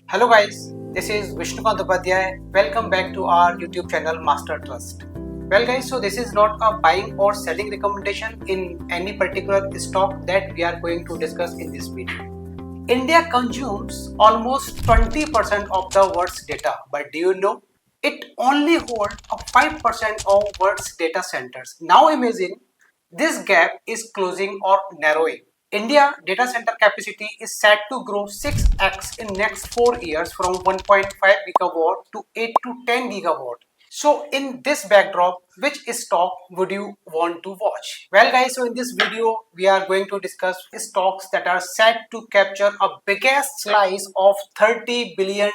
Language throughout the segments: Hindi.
Hello guys, this is Vishnukant Upadhyay. Welcome back to our YouTube channel Master Trust. Well guys, so this is not a buying or selling recommendation in any particular stock that we are going to discuss in this video. India consumes almost 20% of the world's data, but do you know it only holds 5% of world's data centers. Now imagine this gap is closing or narrowing. India data center capacity is set to grow 6x in next 4 years from 1.5 gigawatt to 8 to 10 gigawatt. So in this backdrop, which stock would you want to watch? Well guys, so in this video, we are going to discuss stocks that are set to capture a biggest slice of $30 billion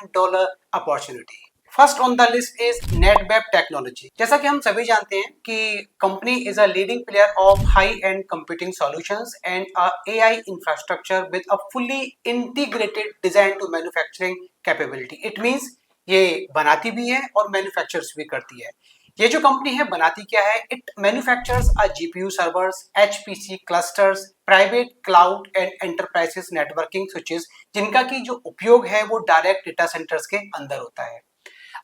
opportunity. First on the list is Netweb technology. जैसा कि हम सभी जानते हैं कि company is a leading player of high end computing solutions and AI infrastructure with a fully integrated design to manufacturing capability. It means ये बनाती भी है और मैन्युफैक्चर्स भी करती है। ये जो कंपनी है बनाती क्या है? It manufactures a GPU servers, HPC clusters, private cloud and enterprises networking switches, जिनका की जो उपयोग है वो डायरेक्ट डेटा सेंटर्स के अंदर होता है।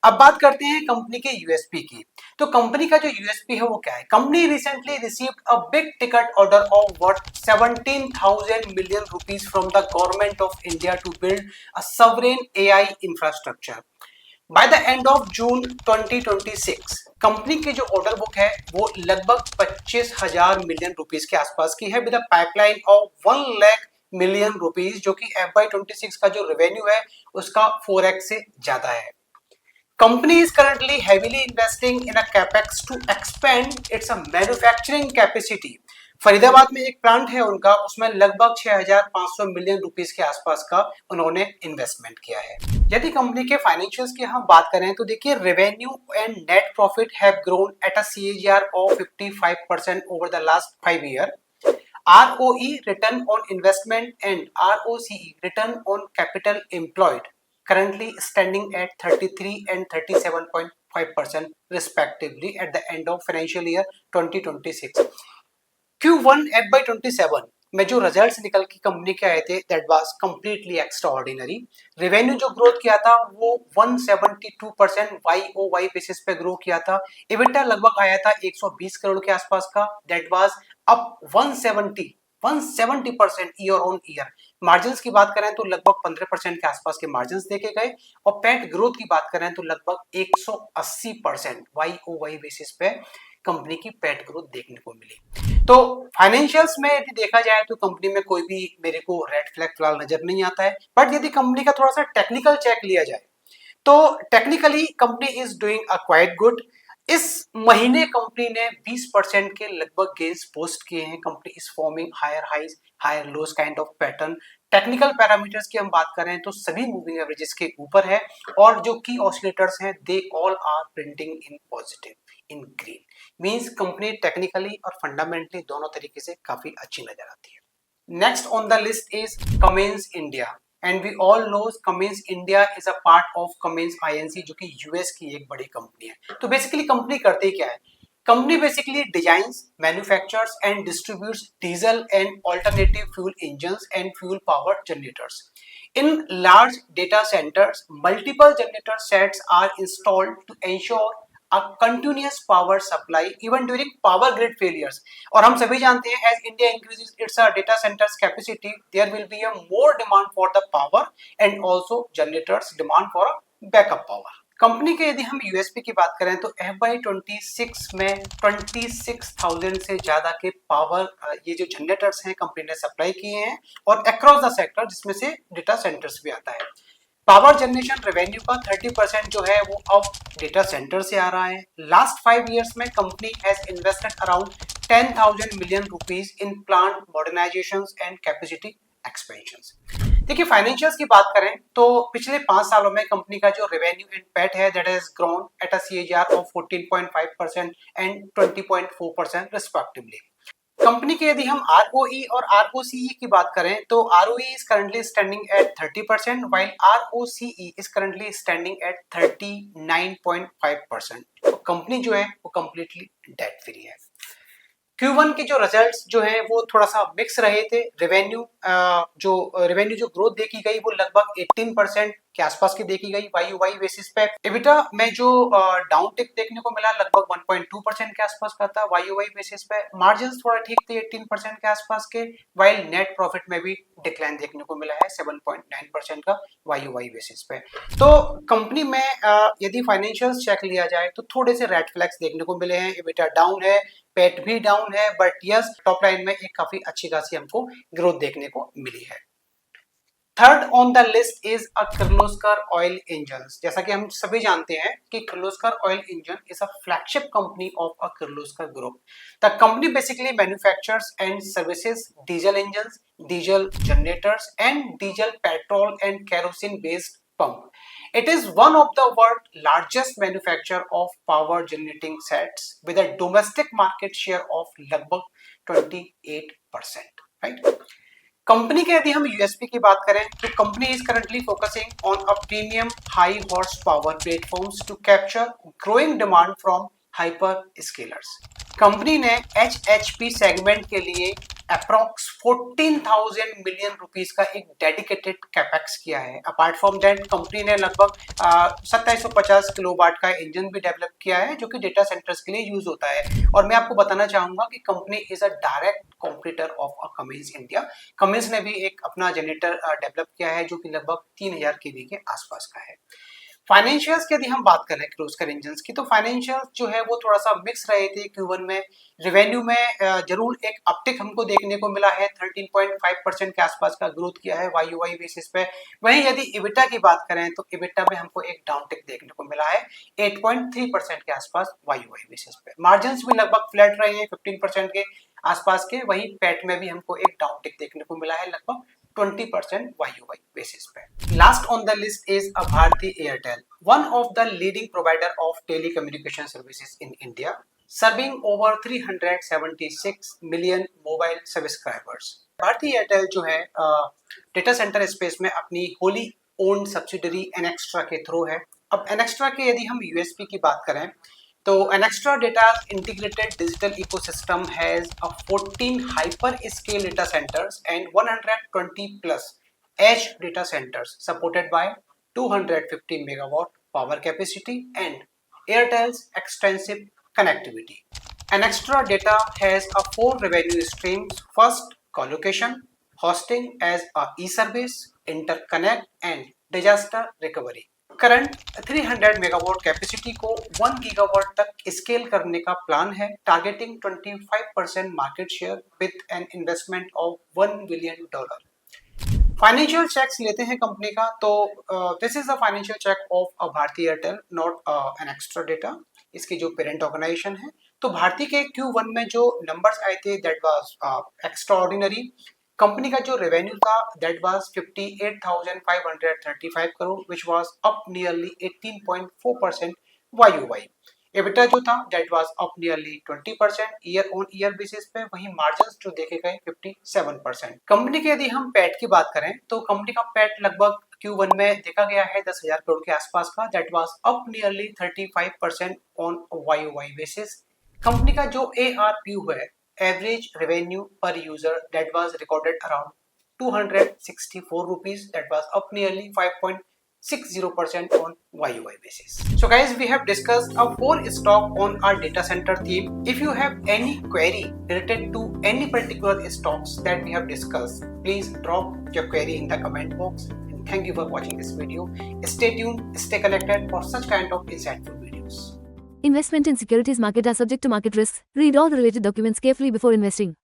अब बात करते हैं कंपनी के यूएसपी की। तो कंपनी का जो यूएसपी है वो क्या है? Company recently received a big ticket order of worth 17,000 million rupees from the government of India to build a sovereign AI infrastructure. By the end of June 2026 company की जो ऑर्डर बुक है वो लगभग 25,000 मिलियन रुपीस के आसपास की है with a pipeline of 1 lakh million rupees, जो कि FY26 का जो रेवेन्यू है उसका 4x से ज्यादा है। Company is currently heavily investing in a capex to expand its manufacturing capacity. Faridabad में एक प्लांट है उनका, उसमें लगभग 6,500 मिलियन रुपीस के आसपास का उन्होंने इन्वेस्टमेंट किया है। यदि कंपनी के फाइनेंशियल्स की हम बात करें तो देखिए revenue and net profit have grown at a CAGR of 55% over the last 5 year. ROE return on investment and ROCE return on capital employed currently standing at 33 and 37.5% respectively at the end of financial year 2026. Q1 FY27 में जो रिजल्ट्स निकल के कंपनी के आए थे that was completely extraordinary. Revenue जो ग्रोथ किया था वो 172% YOY बेसिस पे ग्रो किया था। इबिटा लगभग आया था 120 करोड़ के आसपास का, that was up 170% year on year. Margins की बात करें तो लगभग 15% के आसपास के मार्जिन्स देखे गए और पैट ग्रोथ की बात करें तो लगभग 180% YOY बेसिस पे कंपनी की पैट ग्रोथ देखने को मिली। तो फाइनेंशियल्स में यदि देखा जाए तो कंपनी में कोई भी मेरे को रेड फ्लैग फिलहाल नजर नहीं आता है, बट यदि कंपनी का थोड़ा सा टेक्निकल चेक लिया जाए तो technically company is doing a quite good. इस महीने कंपनी ने 20% के लगभग गेन्स पोस्ट किए हैं। Company is forming higher highs higher lows kind of pattern. Technical parameters की हम बात करें तो सभी मूविंग एवरेजेस के ऊपर है और जो की ऑसिलेटर्स हैं they all are printing in positive in green. Means company technically और फंडामेंटली दोनों तरीके से काफी अच्छी नजर आती है। Next on the list is Cummins India and we all know Cummins India is a part of Cummins INC जो कि यूएस की एक बड़ी कंपनी है। तो बेसिकली कंपनी करते क्या है? Company basically designs, manufactures and distributes diesel and alternative fuel engines and fuel power generators. In large data centers, multiple generator sets are installed to ensure a continuous power supply even during power grid failures. और हम सभी जानते हैं as India increases its data centers capacity, there will be a more demand for the power and also generators demand for a backup power. Company के यदि हम यूएसपी की बात करें तो FY26 में 26,000 से ज्यादा के पावर ये जो जनरेटर्स हैं कंपनी ने सप्लाई किए हैं और अक्रॉस द सेक्टर, जिसमें से डेटा सेंटर्स भी आता है। पावर जनरेशन रेवेन्यू का 30% जो है वो अब डेटा सेंटर से आ रहा है। लास्ट 5 इयर्स में company has invested around 10,000 million rupees in plant modernisations and capacity expansions. देखिए फाइनेंशियल्स की बात करें तो पिछले 5 सालों में कंपनी का जो रेवेन्यू एंड पैट है that has grown at a CAGR of 14.5% and 20.4% respectively. Company के यदि हम ROE और ROCE की बात करें तो ROE is currently standing at 30% while ROCE is currently standing at 39.5%। Company जो है वो कंप्लीटली डेट फ्री है। Q1 के जो रिजल्ट्स जो हैं वो थोड़ा सा मिक्स रहे थे। रेवेन्यू जो ग्रोथ देखी गई वो लगभग 18% के आसपास की देखी गई YOY बेसिस पे। EBITDA में जो डाउन टिक देखने को मिला लगभग 1.2% के आसपास का था YOY बेसिस पे। मार्जिन्स थोड़ा ठीक थे 18% के आसपास के, वाइल नेट प्रॉफिट में भी डिक्लाइन देखने को मिला है 7.9% का YOY बेसिस पे। तो कंपनी में यदि फाइनेंशियल्स चेक लिया जाए तो थोड़े से रेड फ्लैग्स देखने को मिले हैं। EBITDA डाउन है, पेट भी डाउन है, बट यस टॉप लाइन में एक काफी अच्छी खासी हमको ग्रोथ देखने को मिली है। Third on the list is a Kirloskar oil engine. जैसा कि हम सभी जानते हैं कि Kirloskar oil engine is a flagship company of a Kirloskar group. The company basically manufactures and services diesel engines, diesel generators and diesel petrol and kerosene based pump. It is one of the world's largest manufacturer of power generating sets with a domestic market share of लगभग 28%. Right? कंपनी के यदि हम यूएसपी की बात करें तो company is currently focusing on a premium high horse power platforms to capture growing demand from hyper scalers. Company ने एचएचपी सेगमेंट के लिए अप्रॉक्स 14,000 मिलियन रुपीस का एक डेडिकेटेड कैपेक्स किया है। अपार्ट फ्रॉम दैट कंपनी ने लगभग 2750 किलोवाट का इंजन भी डेवलप किया है जो कि डेटा सेंटर्स के लिए यूज होता है। और मैं आपको बताना चाहूंगा कि company is a direct competitor of Cummins India. Cummins ने भी एक अपना जनरेटर डेवलप किया है जो कि लगभग 3000 केवी के आसपास का है। फाइनेंशियल्स की यदि हम बात करें किर्लोस्कर इंजन्स की तो फाइनेंशियल्स जो है वो थोड़ा सा मिक्स रहे थे Q1 में। रेवेन्यू में जरूर एक अपटिक हमको देखने को मिला है, 13.5% के आसपास का ग्रोथ किया है YOY बेसिस पे। वहीं यदि EBITDA की बात करें तो EBITDA में हमको एक डाउन टिक देखने को मिला है 8.3% के आसपास YOY बेसिस पे। मार्जिन्स भी लगभग फ्लैट रहे हैं 15% के आसपास के। वहीं पैट में भी हमको एक डाउन टिक देखने को मिला है लगभग 20% YOY basis पे। Last on the list is a Bharti Airtel, one of the leading provider of telecommunication services in India, serving over 376 million mobile subscribers. Bharti Airtel जो है डेटा सेंटर स्पेस में अपनी होली ओन्ड सब्सिडरी एनेक्स्ट्रा के थ्रू है। अब एनेक्स्ट्रा के यदि हम यूएसपी की बात करें तो Anextra Data's integrated digital ecosystem has a 14 hyper-scale data centers and 120 plus edge data centers supported by 250 megawatt power capacity and Airtel's extensive connectivity. Anextra Data has a 4 revenue streams. First, colocation, hosting as a e-service, interconnect and disaster recovery. Current 300 megawatt capacity को 1 गीगावाट तक स्केल करने का प्लान है, targeting 25% market share with an investment of $1 billion. Financial checks लेते हैं कंपनी का तो this is the financial check of Bharti Airtel, not an extra data, इसकी जो पेरेंट ऑर्गेनाइजेशन है। तो भारती के Q1 में जो नंबर्स आए थे दैट वाज एक्स्ट्राऑर्डिनरी। कंपनी का जो रेवेन्यू था that was 58,535 crore which was up nearly 18.4% YOY। EBITDA जो था that was up nearly 20% year on year basis पे। वहीं मार्जिन्स जो देखे गए 57%। कंपनी के यदि हम पैट की बात करें तो कंपनी का पैट लगभग Q1 में देखा गया है 10,000 करोड़ के आसपास का, that was up nearly 35% on YOY basis. Company का जो ARPU है, average revenue per user, that was recorded around 264 rupees, that was up nearly 5.60% on YOY basis. So guys, we have discussed a 4 stock on our data center theme. If you have any query related to any particular stocks that we have discussed, please drop your query in the comment box. And thank you for watching this video. Stay tuned, stay connected for such kind of insightful videos. Investment in securities market are subject to market risks. Read all the related documents carefully before investing.